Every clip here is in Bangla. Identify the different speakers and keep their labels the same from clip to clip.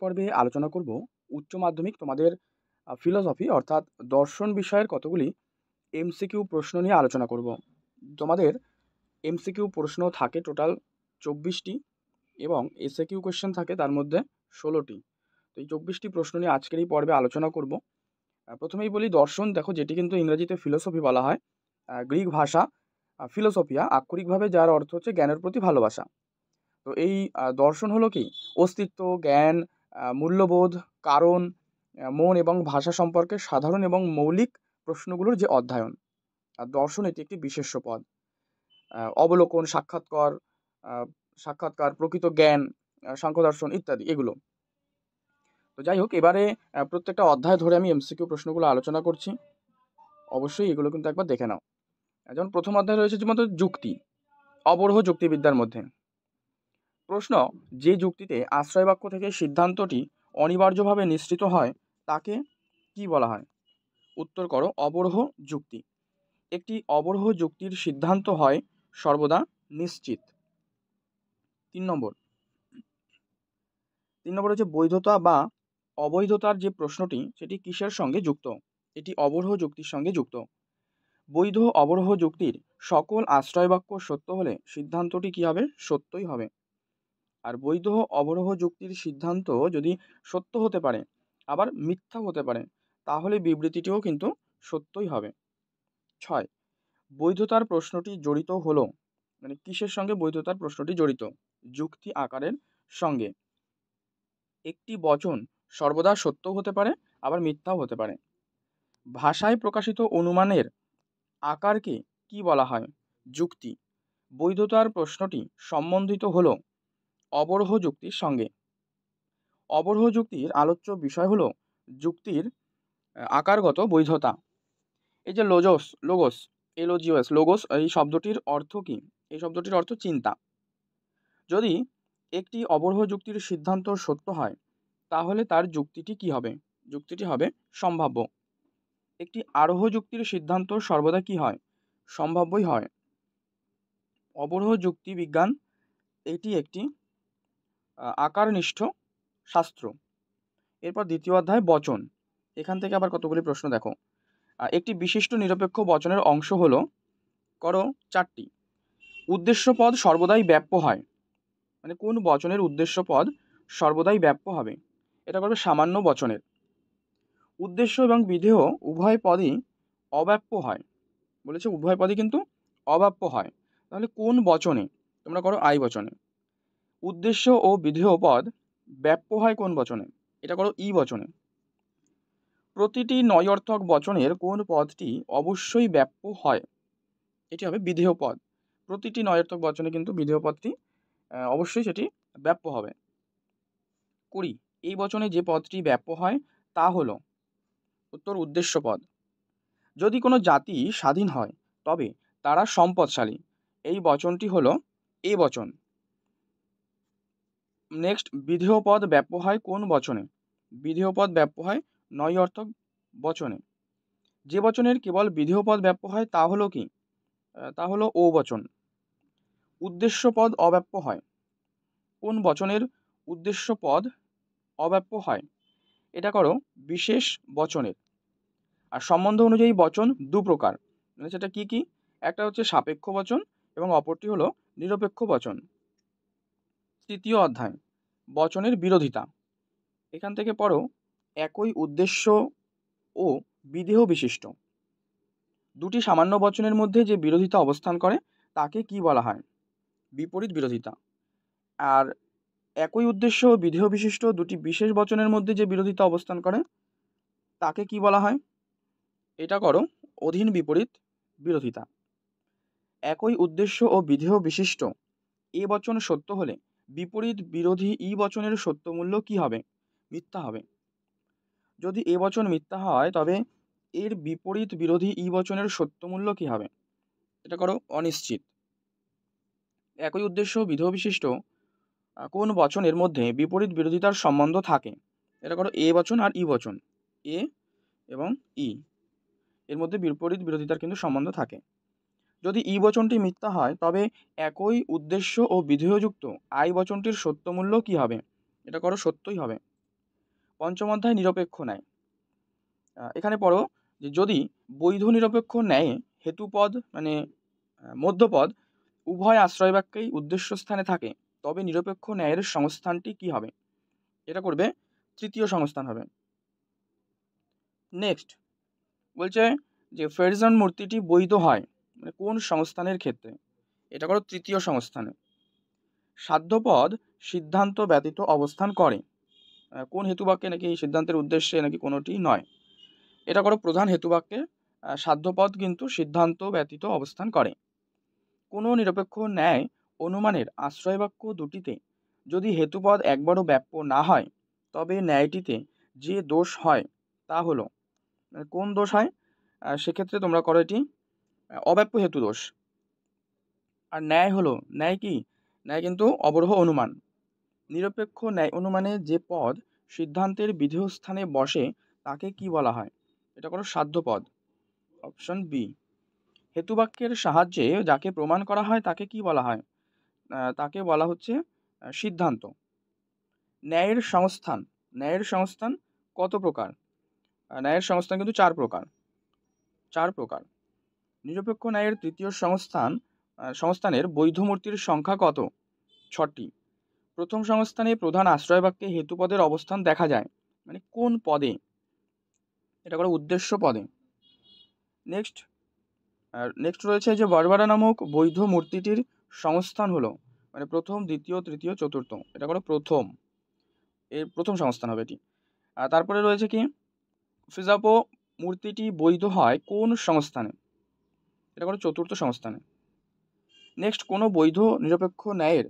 Speaker 1: পর্বে আলোচনা করব উচ্চ মাধ্যমিক তোমাদের ফিলোসফি অর্থাৎ দর্শন বিষয়ের কতগুলি এমসিকিউ প্রশ্ন নিয়ে আলোচনা করব। তোমাদের এমসিকিউ প্রশ্ন থাকে টোটাল 24টি এবং এসএকিউ কোয়েশ্চেন থাকে তার মধ্যে 16টি। তো এই 24টি প্রশ্ন নিয়ে আজকের এই পর্বে আলোচনা করব। প্রথমেই বলি দর্শন, দেখো যেটি কিন্তু ইংরেজিতে ফিলোসফি বলা হয়, গ্রিক ভাষা ফিলোসফিয়া আক্ষরিকভাবে যার অর্থ হচ্ছে জ্ঞানের প্রতি ভালোবাসা। তো এই দর্শন হলো কি অস্তিত্ব, জ্ঞান, মূল্যবোধ, কারণ, মন এবং ভাষা সম্পর্কে সাধারণ এবং মৌলিক প্রশ্নগুলোর যে অধ্যয়ন। আর দর্শন এটি একটি বিশেষ্য পদ। অবলোকন, সাক্ষাৎকার, প্রকৃত জ্ঞান, সাংখ্য দর্শন ইত্যাদি এগুলো। তো যাই হোক, এবারে প্রত্যেকটা অধ্যায় ধরে আমি এমসিকিউ প্রশ্নগুলো আলোচনা করছি। অবশ্যই এগুলো কিন্তু একবার দেখে নাও। যেমন প্রথম অধ্যায় রয়েছে যেমন যুক্তি, অবরোহ যুক্তিবিদ্যার মধ্যে। প্রশ্ন, যে যুক্তিতে আশ্রয় বাক্য থেকে সিদ্ধান্তটি অনিবার্যভাবে নিশ্চিত হয় তাকে কি বলা হয়? উত্তর করো, অবরোহ যুক্তি। একটি অবরোহ যুক্তির সিদ্ধান্ত হয় সর্বদা নিশ্চিত। 3 নম্বর হচ্ছে বৈধতা বা অবৈধতার যে প্রশ্নটি সেটি কিসের সঙ্গে যুক্ত? এটি অবরোহ যুক্তির সঙ্গে যুক্ত। বৈধ অবরোহ যুক্তির সকল আশ্রয় বাক্য সত্য হলে সিদ্ধান্তটি কি হবে? সত্যই হবে। আর বৈধ অবরোহ যুক্তির সিদ্ধান্ত যদি সত্য হতে পারে আবার মিথ্যা হতে পারে, তাহলে বিবৃতিটিও কিন্তু সত্যই হবে। 6, বৈধতার প্রশ্নটি জড়িত হলো, মানে কিসের সঙ্গে বৈধতার প্রশ্নটি জড়িত? যুক্তি আকারের সঙ্গে। একটি বচন সর্বদা সত্যও হতে পারে আবার মিথ্যাও হতে পারে। ভাষায় প্রকাশিত অনুমানের আকারকে কি বলা হয়? যুক্তি। বৈধতার প্রশ্নটি সম্বন্ধিত হলো অবরোহ যুক্তির সঙ্গে। অবরোহ যুক্তির আলোচ্য বিষয় হলো যুক্তির আকারগত বৈধতা। এই যে লোগোস, লোগোস, এই শব্দটির অর্থ কি? এই শব্দটির অর্থ চিন্তা। যদি একটি অবরোহ যুক্তির সিদ্ধান্ত সত্য হয় তাহলে তার যুক্তিটি কি হবে? যুক্তিটি হবে সম্ভাব্য। একটি আরোহ যুক্তির সিদ্ধান্ত সর্বদা কি হয়? সম্ভাব্যই হয়। অবরোহ যুক্তি বিজ্ঞান এটি একটি আকারনিষ্ঠ শাস্ত্র। এরপর দ্বিতীয় অধ্যায় বচন। এখান থেকে আবার কতগুলি প্রশ্ন দেখো। একটি বিশিষ্ট নিরপেক্ষ বচনের অংশ হলো করো 4টি। উদ্দেশ্য পদ সর্বদাই ব্যাপ্য হয়, মানে কোন বচনের উদ্দেশ্য পদ সর্বদাই ব্যাপ্য হবে? এটা করবে সামান্য বচনের। উদ্দেশ্য এবং বিধেয় উভয় পদই অব্যাপ্য হয়, বলেছে উভয় পদই কিন্তু অব্যাপ্য হয়, তাহলে কোন বচনে? তোমরা করো আই বচনে। উদ্দেশ্য ও বিধেয় পদ ব্যাপ্য হয় কোন বচনে? এটা করো ই বচনে। প্রতিটি নয়অর্থক বচনের কোন পদটি অবশ্যই ব্যাপ্য হয়? এটি হবে বিধেয় পদ। প্রতিটি নয়অর্থক বচনে কিন্তু বিধেয় পদটি অবশ্যই সেটি ব্যাপ্য হবে। 20, এই বচনে যে পদটি ব্যাপ্য হয় তা হলো? উত্তর উদ্দেশ্য পদ। যদি কোনো জাতি স্বাধীন হয় তবে তারা সম্পদশালী, এই বচনটি হলো এ বচন। নেক্সট, বিধেয় পদ ব্যাপ্য হয় কোন বচনে? বিধেয় পদ ব্যাপ্য হয় নয়অর্থক বচনে। যে বচনের কেবল বিধেয় পদ ব্যাপ্য হয় তা হলো কি? তা হলো ও বচন। উদ্দেশ্য পদ অব্যাপ্য হয় কোন বচনের? উদ্দেশ্য পদ অব্যাপ্য হয়, এটা করো বিশেষ বচনের। আর সম্বন্ধ অনুযায়ী বচন দু প্রকার, মানে সেটা কি কি? একটা হচ্ছে সাপেক্ষ বচন এবং অপরটি হলো নিরপেক্ষ বচন। তৃতীয় অধ্যায় বচনের বিরোধিতা। এখান থেকে পড়ো একই উদ্দেশ্য ও বিধেয় বিশিষ্ট দুটি সামান্য বচনের মধ্যে যে বিরোধিতা অবস্থান করে তাকে কি বলা হয়? বিপরীত বিরোধিতা। আর একই উদ্দেশ্য ও বিধেয় বিশিষ্ট দুটি বিশেষ বচনের মধ্যে যে বিরোধিতা অবস্থান করে তাকে কি বলা হয়? এটা করো অধীন বিপরীত বিরোধিতা। একই উদ্দেশ্য ও বিধেয় বিশিষ্ট এ বচন সত্য হলে বিপরীত বিরোধী ই বচনের সত্য মূল্য কি হবে? মিথ্যা হবে। যদি এ বচন মিথ্যা হয় তবে এর বিপরীত বিরোধী ই বচনের সত্য মূল্য কি হবে? এটা করো অনিশ্চিত। একই উদ্দেশ্য বিধেয় বিশিষ্ট কোন বচনের মধ্যে বিপরীত বিরোধিতার সম্বন্ধ থাকে? এটা করো এ বচন আর ই বচন। এ এবং ই এর মধ্যে বিপরীত বিরোধিতার কিন্তু সম্বন্ধ থাকে। যদি ই বচনটি মিথ্যা হয় তবে একই উদ্দেশ্য ও বিধেয়যুক্ত আই বচনটির সত্যমূল্য কি হবে? এটা করো সত্যই হবে। পঞ্চম অধ্যায় নিরপেক্ষ ন্যায়। এখানে পড়ো যে যদি বৈধ নিরপেক্ষ ন্যায়ে হেতুপদ মানে মধ্যপদ উভয় আশ্রয় বাক্যেই উদ্দেশ্য স্থানে থাকে, তবে নিরপেক্ষ ন্যায়ের সংস্থানটি কি হবে? এটা করবে তৃতীয় সংস্থান হবে। নেক্সট বলছে যে ফেরজন মূর্তিটি বৈধ হয় মানে কোন সংস্থানের ক্ষেত্রে? এটা করো তৃতীয় সংস্থানে। সাধ্যপদ সিদ্ধান্ত ব্যতীত অবস্থান করে, কোন হেতুবাক্যে নাকি এই সিদ্ধান্তের উদ্দেশ্যে নাকি কোনোটি নয়। এটা করো প্রধান হেতুবাক্যে সাধ্যপদ কিন্তু সিদ্ধান্ত ব্যতীত অবস্থান করে। কোনো নিরপেক্ষ ন্যায় অনুমানের আশ্রয়বাক্য দুটিতে যদি হেতুপদ একবারও ব্যাপ্য না হয়, তবে ন্যায়টিতে যে দোষ হয় তা হলো, কোন দোষ হয়? সেক্ষেত্রে তোমরা করো এটি অব্যাপ্য হেতু দোষ। আর ন্যায় হলো, ন্যায় কি? ন্যায় কিন্তু অবরোহ অনুমান। নিরপেক্ষ ন্যায় অনুমানে যে পদ সিদ্ধান্তের বিধেয় স্থানে বসে তাকে কি বলা হয়? এটা করো সাধ্যপদ, অপশন বি। হেতুবাক্যের সাহায্যে যাকে প্রমাণ করা হয় তাকে কি বলা হয়? তাকে বলা হচ্ছে সিদ্ধান্ত। ন্যায়ের সংস্থান, ন্যায়ের সংস্থান কত প্রকার? ন্যায়ের সংস্থান কিন্তু চার প্রকার। নিরপেক্ষ ন্যায়ের তৃতীয় সংস্থানের বৈধ মূর্তির সংখ্যা কত? 6টি। প্রথম সংস্থানে প্রধান আশ্রয় বাক্যে হেতুপদের অবস্থান দেখা যায়, মানে কোন পদে? এটা করে উদ্দেশ্য পদে। নেক্সট রয়েছে যে বারবারা নামক বৈধ মূর্তিটির সংস্থান হলো মানে প্রথম, দ্বিতীয়, তৃতীয়, চতুর্থ। এটা করে প্রথম সংস্থান হবে এটি। আর তারপরে রয়েছে কি ফিজাপো মূর্তিটি বৈধ হয় কোন সংস্থানে? এটা করে চতুর্থ সংস্থানে। নেক্সট কোনো বৈধ নিরপেক্ষ ন্যায়ের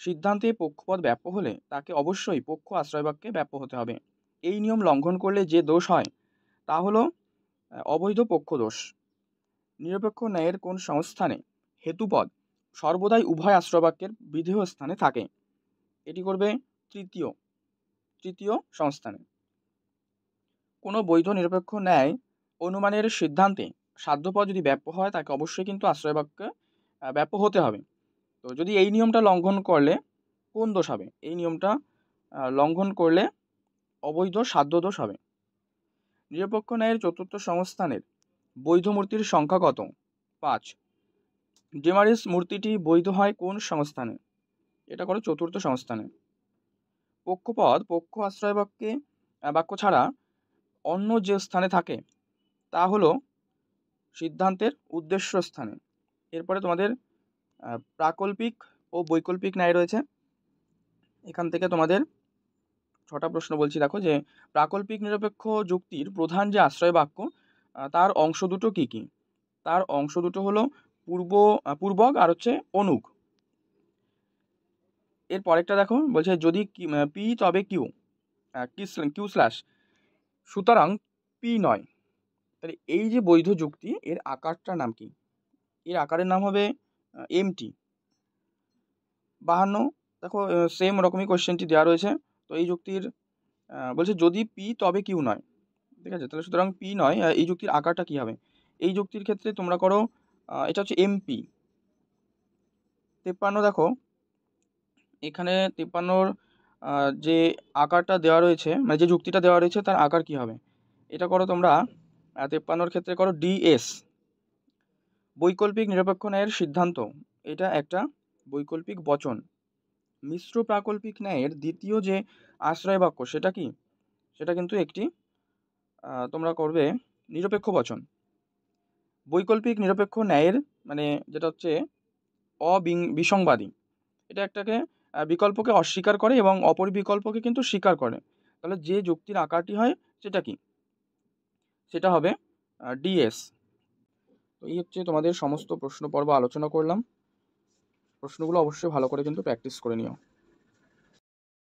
Speaker 1: সিদ্ধান্তে পক্ষপদ ব্যাপ্য হলে তাকে অবশ্যই পক্ষ আশ্রয়বাক্যে ব্যাপ্য হতে হবে। এই নিয়ম লঙ্ঘন করলে যে দোষ হয় তা হলো অবৈধ পক্ষ দোষ। নিরপেক্ষ ন্যায়ের কোন সংস্থানে হেতুপদ সর্বদাই উভয় আশ্রয়বাক্যের বিধেয় স্থানে থাকে? এটি করবে তৃতীয় সংস্থানে। কোনো বৈধ নিরপেক্ষ ন্যায় অনুমানের সিদ্ধান্তে সাধ্যপদ যদি ব্যাপ্য হয় তাকে অবশ্যই কিন্তু আশ্রয়বাক্যে ব্যাপ্য হতে হবে। তো যদি এই নিয়মটা লঙ্ঘন করলে কোন দোষ হবে? এই নিয়মটা লঙ্ঘন করলে অবৈধ সাধ্য দোষ হবে। নিরপেক্ষ ন্যায়ের চতুর্থ সংস্থানের বৈধ মূর্তির সংখ্যা কত? 5। ডেমারিস মূর্তিটি বৈধ হয় কোন সংস্থানে? এটা করো চতুর্থ সংস্থানে। পক্ষপদ পক্ষ আশ্রয় বাক্য ছাড়া অন্য যে স্থানে থাকে তা হলো সিদ্ধান্তের উদ্দেশ্য স্থানে। এরপরে তোমাদের প্রাকল্পিক ও বৈকল্পিক ন্যায় রয়েছে। এখান থেকে তোমাদের 6টা প্রশ্ন বলছি, দেখো যে প্রাকল্পিক নিরপেক্ষ যুক্তির প্রধান যে আশ্রয় বাক্য তার অংশ দুটো কি কি? তার অংশ দুটো হলো পূর্বক আর হচ্ছে অনুগ। এর পরেরটা দেখো বলছে যদি পি তবে কিউ কিউ স্ল্যাশ, সুতরাং পি নয়। তাহলে এই যে বৈধ যুক্তি এর আকারটার নাম কি? এর আকারের নাম হবে এমটি। 52 দেখো সেম রকমই কোশ্চেনটি দেওয়া রয়েছে। তো এই যুক্তির বলছে যদি পি তবে কিউ নয়, ঠিক আছে? তাহলে সুতরাং পি নয়, এই যুক্তির আকারটা কি হবে? এই যুক্তির ক্ষেত্রে তোমরা করো এটা হচ্ছে এমপি। 53 দেখো এখানে 53 যে আকারটা দেওয়া রয়েছে মানে যে যুক্তিটা দেওয়া রয়েছে তার আকার কি হবে? এটা করো তোমরা 53 ক্ষেত্রে করো ডিএস। বৈকল্পিক নিরপেক্ষ ন্যায়ের সিদ্ধান্ত, এটা একটা বৈকল্পিক বচন। মিশ্র প্রাকল্পিক ন্যায়ের দ্বিতীয় যে আশ্রয় বাক্য সেটা কি? সেটা কিন্তু একটি তোমরা করবে নিরপেক্ষ বচন। বৈকল্পিক নিরপেক্ষ ন্যায়ের মানে যেটা হচ্ছে বিসংবাদী, এটা একটাকে বিকল্পকে অস্বীকার করে এবং অপর বিকল্পকে কিন্তু স্বীকার করে। তাহলে যে যুক্তির আকারটি হয় সেটা কি? সেটা হবে ডিএস। তো এই হচ্ছে তোমাদের সমস্ত প্রশ্ন পর্ব আলোচনা করলাম। প্রশ্নগুলো অবশ্যই ভালো করে কিন্তু প্র্যাকটিস করে নিও।